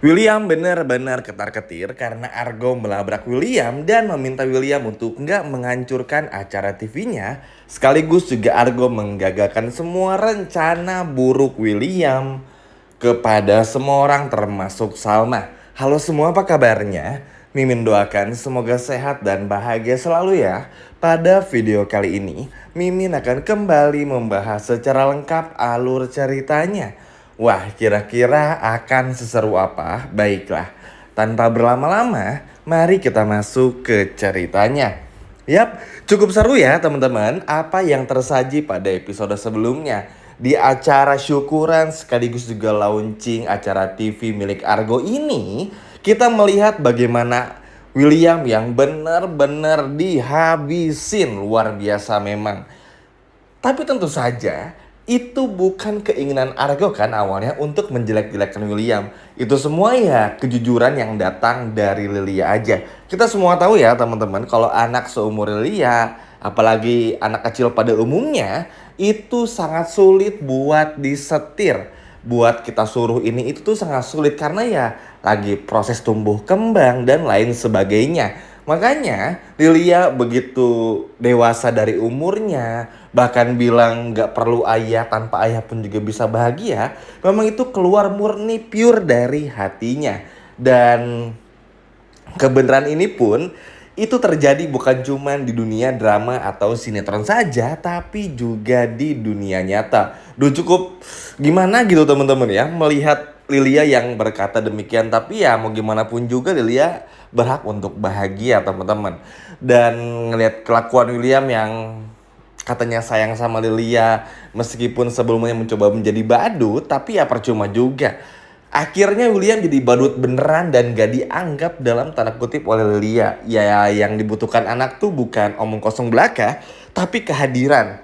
William benar-benar ketar-ketir karena Argo melabrak William dan meminta William untuk nggak menghancurkan acara TV-nya. Sekaligus juga Argo menggagalkan semua rencana buruk William kepada semua orang termasuk Salma. Halo semua, apa kabarnya? Mimin doakan semoga sehat dan bahagia selalu ya. Pada video kali ini, Mimin akan kembali membahas secara lengkap alur ceritanya. Wah, kira-kira akan seseru apa? Baiklah, tanpa berlama-lama, mari kita masuk ke ceritanya. Yap, cukup seru ya teman-teman apa yang tersaji pada episode sebelumnya. Di acara syukuran sekaligus juga launching acara TV milik Argo ini, kita melihat bagaimana William yang benar-benar dihabisin, luar biasa memang. Tapi tentu saja itu bukan keinginan Argo kan awalnya untuk menjelek-jelekan William. Itu semua ya kejujuran yang datang dari Lilia aja. Kita semua tahu ya teman-teman, kalau anak seumur Lilia, apalagi anak kecil pada umumnya, itu sangat sulit buat disetir. Buat kita suruh ini itu tuh sangat sulit karena ya lagi proses tumbuh kembang dan lain sebagainya. Makanya Lilia begitu dewasa dari umurnya, bahkan bilang gak perlu ayah, tanpa ayah pun juga bisa bahagia. Memang itu keluar murni pure dari hatinya. Dan kebenaran ini pun itu terjadi bukan cuma di dunia drama atau sinetron saja, tapi juga di dunia nyata. Duh, cukup gimana gitu teman-teman ya melihat Lilia yang berkata demikian. Tapi ya mau gimana pun juga Lilia berhak untuk bahagia teman-teman. Dan ngelihat kelakuan William yang katanya sayang sama Lilia, meskipun sebelumnya mencoba menjadi badut, tapi ya percuma juga. Akhirnya William jadi badut beneran dan gak dianggap dalam tanda kutip oleh Lilia. Ya yang dibutuhkan anak tuh bukan omong kosong belaka, tapi kehadiran.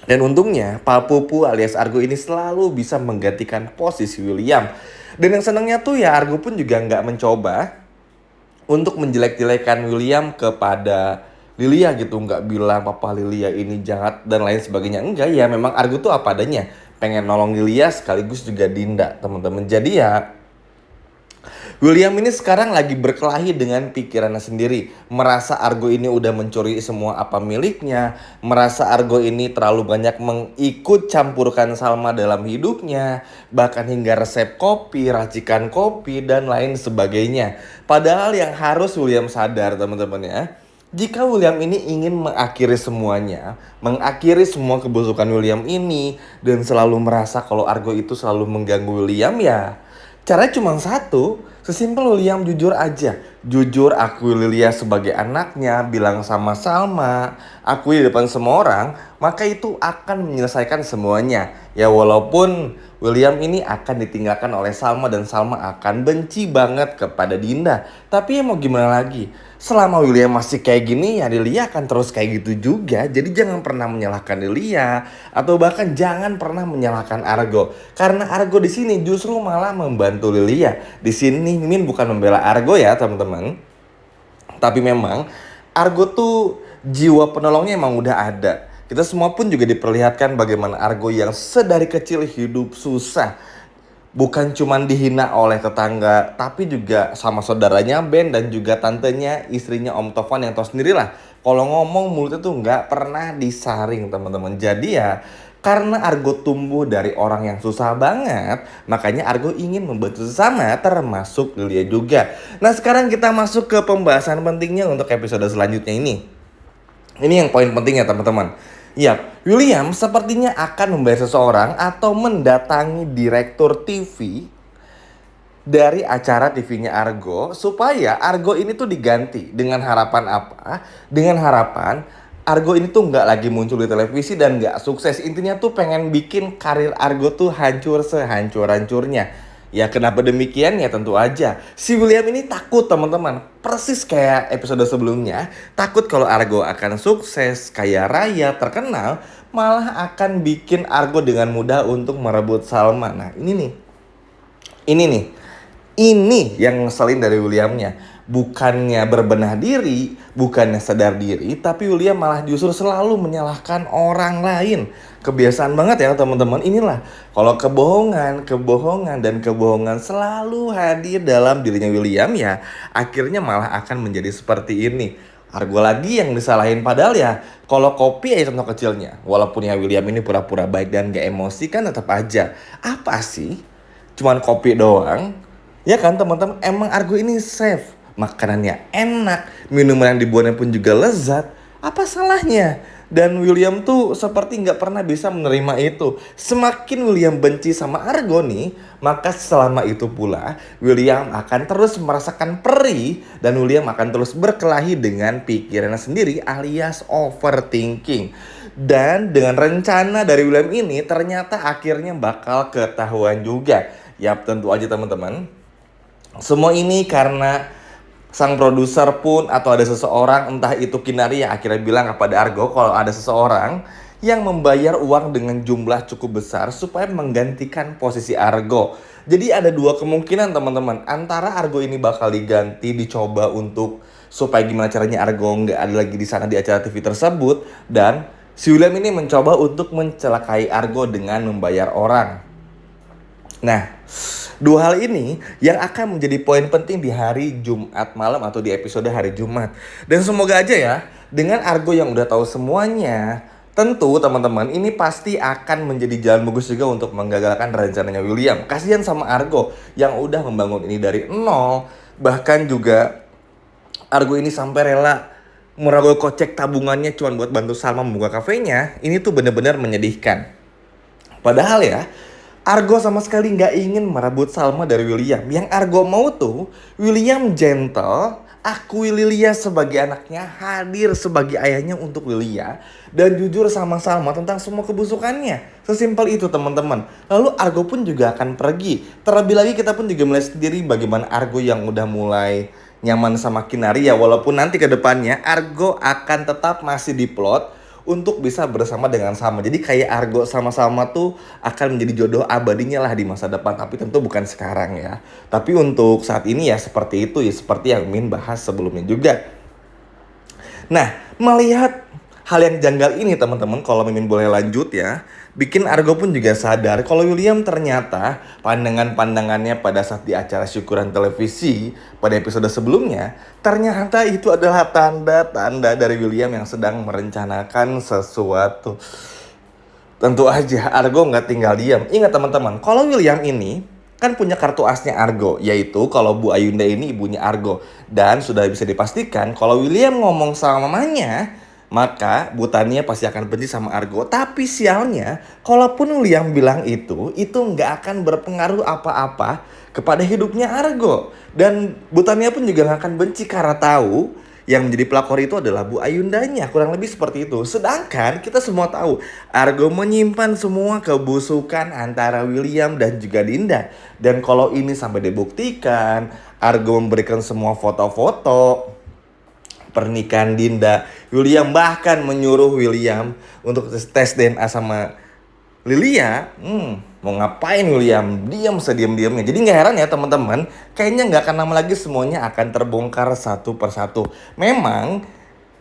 Dan untungnya Pak Pupu alias Argo ini selalu bisa menggantikan posisi William. Dan yang senangnya tuh ya Argo pun juga gak mencoba untuk menjelek-jelekan William kepada Lilia gitu. Nggak bilang papa Lilia ini jahat dan lain sebagainya. Enggak, ya memang Argo tuh apa adanya. Pengen nolong Lilia sekaligus juga Dinda teman-teman. Jadi ya William ini sekarang lagi berkelahi dengan pikirannya sendiri. Merasa Argo ini udah mencuri semua apa miliknya. Merasa Argo ini terlalu banyak mengikut campurkan Salma dalam hidupnya. Bahkan hingga resep kopi, racikan kopi, dan lain sebagainya. Padahal yang harus William sadar teman-teman ya, jika William ini ingin mengakhiri semuanya, mengakhiri semua kebusukan William ini, dan selalu merasa kalau Argo itu selalu mengganggu William, ya caranya cuma satu, sesimpel William jujur aja. Jujur akui Lilia sebagai anaknya, bilang sama Salma, akui di depan semua orang, maka itu akan menyelesaikan semuanya. Ya walaupun William ini akan ditinggalkan oleh Salma dan Salma akan benci banget kepada Dinda. Tapi ya mau gimana lagi? Selama William masih kayak gini ya Lilia akan terus kayak gitu juga. Jadi jangan pernah menyalahkan Lilia atau bahkan jangan pernah menyalahkan Argo. Karena Argo di sini justru malah membantu Lilia. Di sini Mimin bukan membela Argo ya teman-teman. Tapi memang Argo tuh jiwa penolongnya emang udah ada. Kita semua pun juga diperlihatkan bagaimana Argo yang sedari kecil hidup susah. Bukan cuma dihina oleh tetangga, tapi juga sama saudaranya Ben dan juga tantenya, istrinya Om Tovan yang tahu sendirilah. Kalau ngomong mulutnya tuh nggak pernah disaring teman-teman. Jadi ya karena Argo tumbuh dari orang yang susah banget, makanya Argo ingin membantu sesama termasuk Lilia juga. Nah sekarang kita masuk ke pembahasan pentingnya untuk episode selanjutnya ini. Ini yang poin pentingnya teman-teman. Yap, William sepertinya akan membayar seseorang atau mendatangi direktur TV dari acara TV-nya Argo supaya Argo ini tuh diganti. Dengan harapan apa? Dengan harapan Argo ini tuh nggak lagi muncul di televisi dan nggak sukses. Intinya tuh pengen bikin karir Argo tuh hancur sehancur-hancurnya. Ya kenapa demikian? Ya tentu aja si William ini takut teman-teman. Persis kayak episode sebelumnya. Takut kalau Argo akan sukses, kaya raya, terkenal. Malah akan bikin Argo dengan mudah untuk merebut Salma. Nah ini nih. Ini yang ngeselin dari Williamnya. bukannya berbenah diri, bukannya sadar diri, tapi William malah justru selalu menyalahkan orang lain. Kebiasaan banget ya teman-teman. Inilah kalau kebohongan dan kebohongan selalu hadir dalam dirinya William, ya akhirnya malah akan menjadi seperti ini. Argo lagi yang disalahin, padahal ya kalau kopi aja contoh kecilnya. Walaupun ya William ini pura-pura baik dan gak emosi, kan tetap aja. Apa sih? Cuman kopi doang. Ya kan teman-teman, emang Argo ini safe. Makanannya enak, minuman yang dibuatnya pun juga lezat. Apa salahnya? Dan William tuh seperti nggak pernah bisa menerima itu. Semakin William benci sama Argo nih, maka selama itu pula William akan terus merasakan perih dan William akan terus berkelahi dengan pikirannya sendiri alias overthinking. Dan dengan rencana dari William ini ternyata akhirnya bakal ketahuan juga. Yap, tentu aja teman-teman. Semua ini karena sang produser pun atau ada seseorang, entah itu Kinari, yang akhirnya bilang kepada Argo kalau ada seseorang yang membayar uang dengan jumlah cukup besar supaya menggantikan posisi Argo. Jadi ada dua kemungkinan teman-teman, antara Argo ini bakal diganti, dicoba untuk supaya gimana caranya Argo nggak ada lagi di sana di acara TV tersebut, dan si William ini mencoba untuk mencelakai Argo dengan membayar orang. Nah, dua hal ini yang akan menjadi poin penting di hari Jumat malam atau di episode hari Jumat. Dan semoga aja ya, dengan Argo yang udah tahu semuanya, tentu teman-teman ini pasti akan menjadi jalan bagus juga untuk menggagalkan rencananya William. Kasihan sama Argo yang udah membangun ini dari nol. Bahkan juga Argo ini sampai rela merogoh kocek tabungannya cuma buat bantu Salma membuka kafenya. Ini tuh bener-bener menyedihkan. Padahal ya, Argo sama sekali nggak ingin merebut Salma dari William. Yang Argo mau tuh William gentle, akui Lilia sebagai anaknya, hadir sebagai ayahnya untuk Lilia, dan jujur sama Salma tentang semua kebusukannya. Sesimpel itu teman-teman. Lalu Argo pun juga akan pergi. Terlebih lagi kita pun juga melihat sendiri bagaimana Argo yang udah mulai nyaman sama Kinari, ya walaupun nanti ke depannya Argo akan tetap masih diplot untuk bisa bersama dengan Salma. Jadi kayak Argo sama-sama tuh akan menjadi jodoh abadinya lah di masa depan. Tapi tentu bukan sekarang ya. Tapi untuk saat ini ya seperti itu ya. Seperti yang Min bahas sebelumnya juga. Nah, melihat hal yang janggal ini teman-teman, kalau Mimin boleh lanjut ya, bikin Argo pun juga sadar kalau William ternyata pandangan-pandangannya pada saat di acara syukuran televisi pada episode sebelumnya, ternyata itu adalah tanda-tanda dari William yang sedang merencanakan sesuatu. Tentu aja Argo nggak tinggal diam. Ingat teman-teman, kalau William ini kan punya kartu asnya Argo, yaitu kalau Bu Ayunda ini ibunya Argo. Dan sudah bisa dipastikan kalau William ngomong sama mamanya, maka Bu Tania pasti akan benci sama Argo. Tapi sialnya, kalaupun William bilang itu nggak akan berpengaruh apa-apa kepada hidupnya Argo. Dan Bu Tania pun juga nggak akan benci karena tahu yang menjadi pelakor itu adalah Bu Ayundanya. Kurang lebih seperti itu. Sedangkan kita semua tahu Argo menyimpan semua kebusukan antara William dan juga Dinda. Dan kalau ini sampai dibuktikan, Argo memberikan semua foto-foto pernikahan Dinda, William bahkan menyuruh William untuk tes DNA sama Lilia. Mau ngapain William? Diam sediam-diamnya. Jadi nggak heran ya teman-teman, kayaknya nggak akan lama lagi semuanya akan terbongkar satu persatu. Memang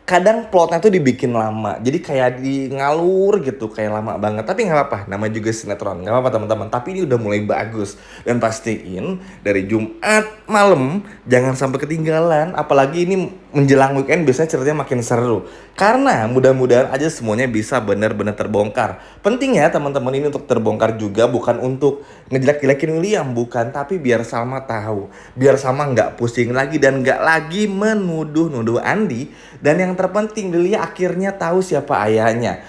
kadang plotnya tuh dibikin lama, jadi kayak di ngalur gitu, kayak lama banget. Tapi nggak apa-apa, namanya juga sinetron, nggak apa-apa teman-teman. Tapi ini udah mulai bagus, dan pastiin dari Jumat malam jangan sampai ketinggalan. Apalagi ini menjelang weekend biasanya ceritanya makin seru, karena mudah-mudahan aja semuanya bisa benar-benar terbongkar. Penting ya teman-teman ini untuk terbongkar juga, bukan untuk ngejelek-jelekin William, bukan, tapi biar Salma tahu, biar Salma nggak pusing lagi dan nggak lagi menuduh-nuduh Andi. Dan yang terpenting Lilia akhirnya tahu siapa ayahnya.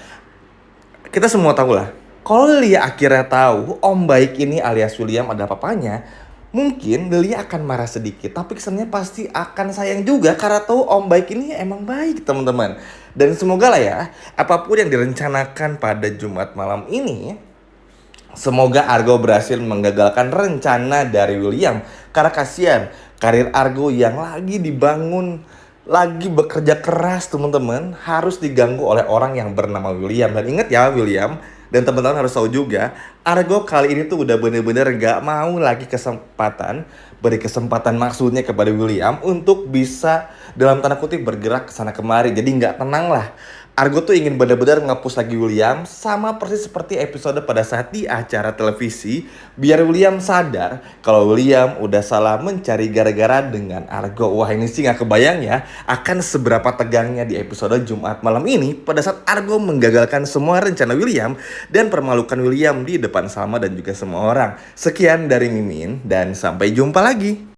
Kita semua tahu lah, kalau Lilia akhirnya tahu Om Baik ini alias William adalah papanya, mungkin Lilia akan marah sedikit, tapi kesannya pasti akan sayang juga karena tahu Om Baik ini emang baik teman-teman. Dan semoga lah ya, apapun yang direncanakan pada Jumat malam ini, semoga Argo berhasil menggagalkan rencana dari William. Karena kasihan karir Argo yang lagi dibangun, lagi bekerja keras teman-teman, harus diganggu oleh orang yang bernama William. Dan ingat ya William, Dan teman-teman harus tahu juga, Argo kali ini tuh udah bener-bener gak mau lagi beri kesempatan maksudnya kepada William untuk bisa dalam tanda kutip bergerak ke sana kemari. Jadi nggak tenang lah. Argo tuh ingin benar-benar ngepus lagi William sama persis seperti episode pada saat di acara televisi, biar William sadar kalau William udah salah mencari gara-gara dengan Argo. Wah, ini sih nggak kebayang ya akan seberapa tegangnya di episode Jumat malam ini pada saat Argo menggagalkan semua rencana William dan permalukan William di depan Salma dan juga semua orang. Sekian dari Mimin dan sampai jumpa lagi.